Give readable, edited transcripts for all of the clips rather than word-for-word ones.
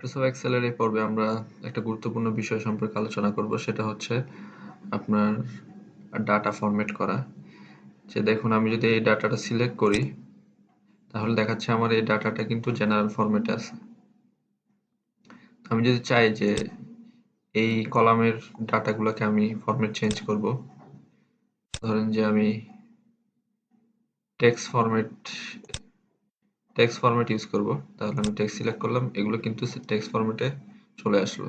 Microsoft এক্সেলের এই পর্বে আমরা একটা গুরুত্বপূর্ণ বিষয় সম্পর্কে আলোচনা করব, সেটা হচ্ছে আপনার ডাটা ফরম্যাট করা। যে দেখুন, আমি যদি এই ডাটাটা সিলেক্ট করি তাহলে দেখাচ্ছে আমার এই ডাটাটা কিন্তু জেনারেল ফরম্যাটে আছে। আমি যদি চাই যে এই কলামের ডাটাগুলোকে আমি ফরম্যাট চেঞ্জ করব, ধরেন যে আমি টেক্সট ফরম্যাট ইউজ করব, তাহলে আমি টেক্সট সিলেক্ট করলাম, এগুলো কিন্তু টেক্সট ফরম্যাটে চলে আসলো।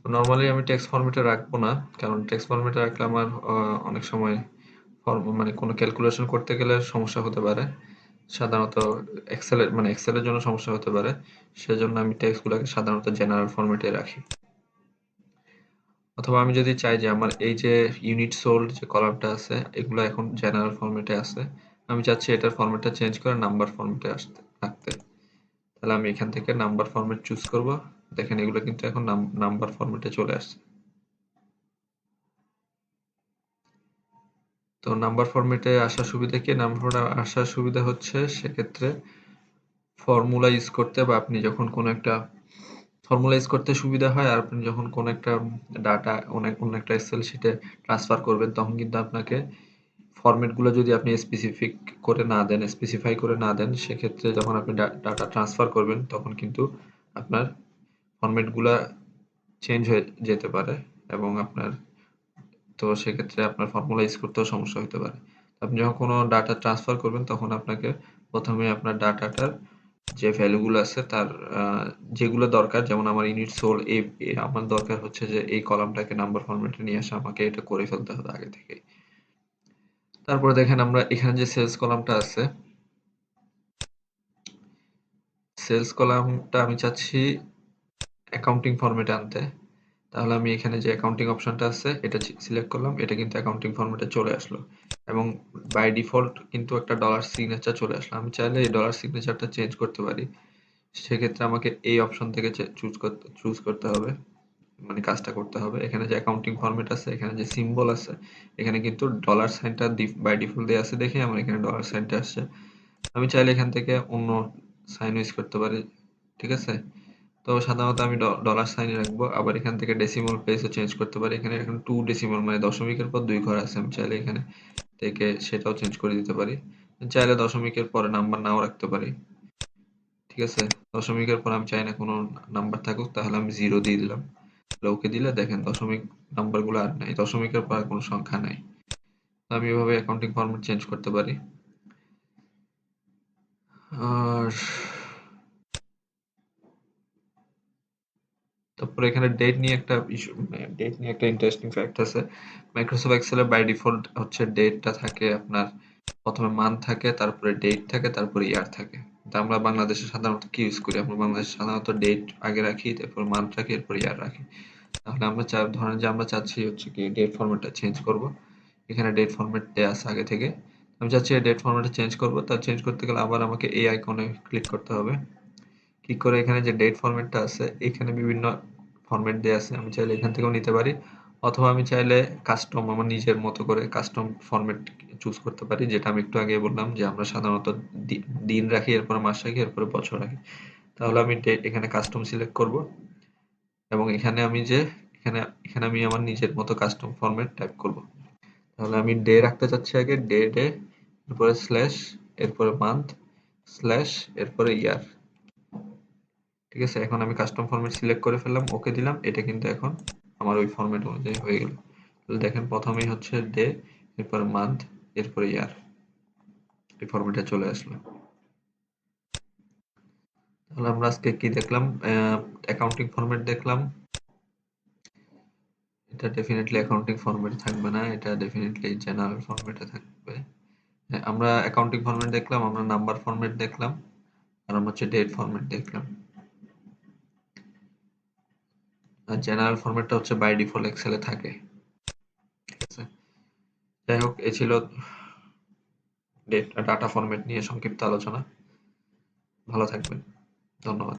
নর্মালি আমি টেক্সট ফরম্যাটে রাখবো না, কারণ টেক্সট ফরম্যাটে রাখলে আমার অনেক সময় মানে কোনো ক্যালকুলেশন করতে গেলে সমস্যা হতে পারে। সাধারণত এক্সেলের জন্য সমস্যা হতে পারে। সেজন্য আমি টেক্সটগুলোকে সাধারণত জেনারেল ফরম্যাটে রাখি। অথবা আমি যদি চাই যে আমার এই যে ইউনিট সোল্ড যে কলামটা আছে, এগুলো এখন জেনারেল ফরম্যাটে আছে, আমি চাচ্ছি এটার ফরম্যাটটা চেঞ্জ করে নাম্বার ফরম্যাটে রাখতে, তাহলে আমি এখান থেকে নাম্বার ফরম্যাট চুজ করব। দেখেন এগুলো কিন্তু এখন নাম্বার ফরম্যাটে চলে আসছে। তো নাম্বার ফরম্যাটে আসার সুবিধা কি? নাম্বার ফরম্যাটে আসার সুবিধা হচ্ছে সেক্ষেত্রে ফর্মুলা ইউজ করতে, বা আপনি যখন কোনো একটা ফর্মুলা ইউজ করতে সুবিধা হয়, আর আপনি যখন কোনো একটা ডাটা অন্য একটা এক্সেল শিটে ট্রান্সফার করবেন, তখন কিন্তু আপনাকে ফরম্যাটগুলো যদি আপনি স্পেসিফাই করে না দেন, সেক্ষেত্রে যখন আপনি ডাটা ট্রান্সফার করবেন তখন কিন্তু আপনার ফরম্যাটগুলা চেঞ্জ হয়ে যেতে পারে, এবং তো সেক্ষেত্রে আপনার ফর্মুলা ইউজ করতেও সমস্যা হতে পারে। আপনি যখন কোনো ডাটা ট্রান্সফার করবেন তখন আপনাকে প্রথমে আপনার ডাটাটার যে ভ্যালুগুলো আছে তার যেগুলো দরকার, যেমন আমার ইউনিট সোল আমার দরকার হচ্ছে যে এই কলামটাকে নাম্বার ফরম্যাটে নিয়ে আসা, আমাকে এটা করে ফেলতে হবে আগে থেকেই। তারপরে দেখেন আমরা এখানে যে সেলস কলামটা আছে, সেলস কলামটা আমি চাচ্ছি অ্যাকাউন্টিং ফরম্যাটে আনতে। তাহলে আমি এখানে যে অ্যাকাউন্টিং অপশনটা আছে এটা সিলেক্ট করলাম, এটা কিন্তু অ্যাকাউন্টিং ফরম্যাটে চলে আসলো, এবং বাই ডিফল্ট কিন্তু একটা ডলার সিগনেচার চলে আসলো। আমি চাইলে এই ডলার সিগনেচারটা চেঞ্জ করতে পারি, সেক্ষেত্রে আমাকে এই অপশন থেকে চুজ করতে হবে, মানে কাজটা করতে হবে। এখানে যে অ্যাকাউন্টিং ফরম্যাট আছে, এখানে যে সিম্বল আছে, এখানে কিন্তু ডলার সাইনটা বাই ডিফল্ট দেওয়া আছে দেখে আমার এখানে ডলার সাইনটা আসছে। আমি চাইলে এখান থেকে অন্য সাইন ইউজ করতে পারি, ঠিক আছে? তো সাধারণত আমি ডলার সাইনই রাখবো। আবার এখান থেকে ডেসিমাল প্লেসও চেঞ্জ করতে পারি। এখানে এখন 2 ডেসিমাল মানে দশমিকের পর 2 ঘর আছে, আমি চাইলে এখানে থেকে সেটাও চেঞ্জ করে দিতে পারি। চাইলে দশমিকের পরে নাম্বার নাও রাখতে পারি, ঠিক আছে? দশমিকের পর আমি চাই না কোনো নাম্বার থাকুক, তাহলে আমি 0 দিয়ে দিলাম। ওকে দিলে দেখেন দশমিক নাম্বারগুলো আর নাই, দশমিকের পর কোনো সংখ্যা নাই। আমি এভাবে অ্যাকাউন্টিং ফরম্যাট চেঞ্জ করতে পারি। আর তারপরে এখানে ডেট নিয়ে একটা ইন্টারেস্টিং ফ্যাক্ট আছে। মাইক্রোসফট এক্সেলে বাই ডিফল্ট হচ্ছে ডেটটা থাকে আপনার, প্রথমে মান্থ থাকে, তারপরে ডেট থাকে, তারপরে ইয়ার থাকে। তা আমরা বাংলাদেশে সাধারণত কি ইউজ করি? আমরা বাংলাদেশে সাধারণত ডেট আগে রাখি, তারপর মান্থ রাখি, এরপর ইয়ার রাখি। তাহলে ধরেন যে আমরা চাচ্ছি হচ্ছে কি ডেট ফরম্যাটটা চেঞ্জ করব। এখানে ডেট ফরম্যাট দেয়া আছে আগে থেকে। আমি চাচ্ছি ডেট ফরম্যাটে চেঞ্জ করব। তা চেঞ্জ করতে গেলে আবার আমাকে এই আইকনে ক্লিক করতে হবে। ক্লিক করে এখানে যে ডেট ফরম্যাটটা আছে, এখানে বিভিন্ন ফরম্যাট দেয়া আছে। আমি চাইলে এখান থেকেও নিতে পারি, অথবা আমি চাইলে আমার নিজের মতো করে কাস্টম ফরম্যাট চুজ করতে পারি, যেটা আমি একটু আগে বললাম যে আমরা সাধারণত দিন রাখি, এরপরে মাস রাখি, এরপরে বছর রাখি। তাহলে আমি এখানে কাস্টম সিলেক্ট করব, এবং এখানে এখানে আমি আমার নিজের মতো কাস্টম ফরম্যাট টাইপ করব। তাহলে আমি ডে রাখতে চাচ্ছি আগে, ডে, এরপরে স্ল্যাশ, এরপরে মান্থ, স্ল্যাশ, এরপরে ইয়ার। ঠিক আছে, এখন আমি কাস্টম ফরম্যাট সিলেক্ট করে ফেললাম, ওকে দিলাম। এটা কিন্তু এখন আমার ওই ফরম্যাট অনুযায়ী হয়ে গেল। তাহলে দেখেন প্রথমেই হচ্ছে ডে, এরপরে মান্থ, এরপরে ইয়ার, এই ফরম্যাটে চলে আসলো। তাহলে আমরা আজকে কি দেখলাম? অ্যাকাউন্টিং ফরম্যাট দেখলাম। এটা ডেফিনেটলি অ্যাকাউন্টিং ফরম্যাটে থাকবে না, এটা ডেফিনেটলি জেনারেল ফরম্যাটে থাকবে। আমরা অ্যাকাউন্টিং ফরম্যাট দেখলাম, আমরা নাম্বার ফরম্যাট দেখলাম, আর আমরা হচ্ছে ডেট ফরম্যাট দেখলাম। আর জেনারেল ফরম্যাটটা হচ্ছে বাই ডিফল্ট এক্সেলে থাকে, ঠিক আছে? যাই হোক, এ ছিল ডাটা ফরম্যাট নিয়ে সংক্ষিপ্ত আলোচনা। ভালো থাকবেন, ধন্যবাদ।